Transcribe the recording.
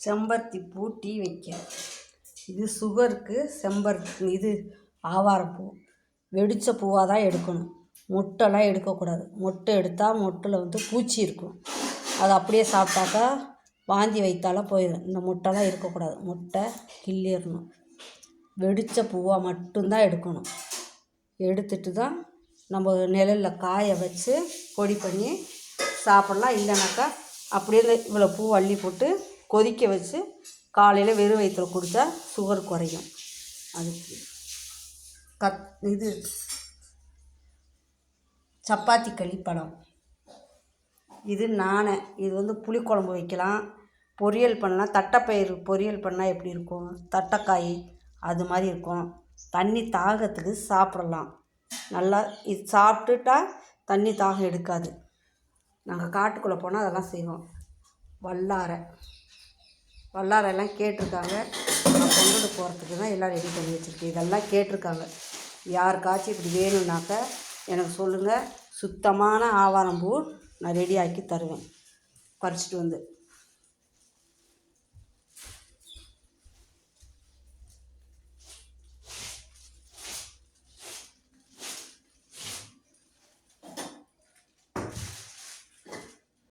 செம்பருத்தி பூ டீ வைக்க. இது சுகருக்கு இது ஆவாரப்பூ. வெடித்த பூவாக தான் எடுக்கணும். மொட்டெல்லாம் எடுக்கக்கூடாது. மொட்டை எடுத்தால் மொட்டில் பூச்சி இருக்கும். அதை அப்படியே சாப்பிட்டாக்கா வாந்தி வைத்தால போயிடும். இந்த மொட்டைலாம் இருக்கக்கூடாது. மொட்டை கிள்ளிடணும். வெடித்த பூவாக மட்டும்தான் எடுக்கணும். எடுத்துட்டு தான் நம்ம நிழலில் காய வச்சு பொடி பண்ணி சாப்பிட்லாம். இல்லைனாக்கா அப்படியே இவ்வளோ பூ அள்ளி போட்டு கொதிக்க வச்சு காலையில் வெறும் வயிற்றில் குடித்தா சுகர் குறையும். அதுக்கு இது சப்பாத்தி களிப்பழம். இது நாணை. இது புளிக்குழம்பு வைக்கலாம், பொரியல் பண்ணலாம். தட்டைப்பயிறு பொரியல் பண்ணால் எப்படி இருக்கும், தட்டைக்காய் அது மாதிரி இருக்கும். தண்ணி தாகத்துக்கு சாப்பிடலாம். நல்லா இது சாப்பிட்டுட்டா தண்ணி தாகம் எடுக்காது. நாங்கள் காட்டுக்குள்ளே போனால் அதெல்லாம் செய்வோம். வல்லாரெல்லாம் கேட்டிருக்காங்க. நான் கொண்டுட்டு போகிறதுக்கு தான் எல்லாம் ரெடி பண்ணி வச்சுருக்கேன். இதெல்லாம் கேட்டிருக்காங்க. யாருக்காச்சும் இப்படி வேணும்னாக்க எனக்கு சொல்லுங்கள். சுத்தமான ஆவாரம்பூ நான் ரெடி ஆக்கி தருவேன். பறிச்சிட்டு வந்து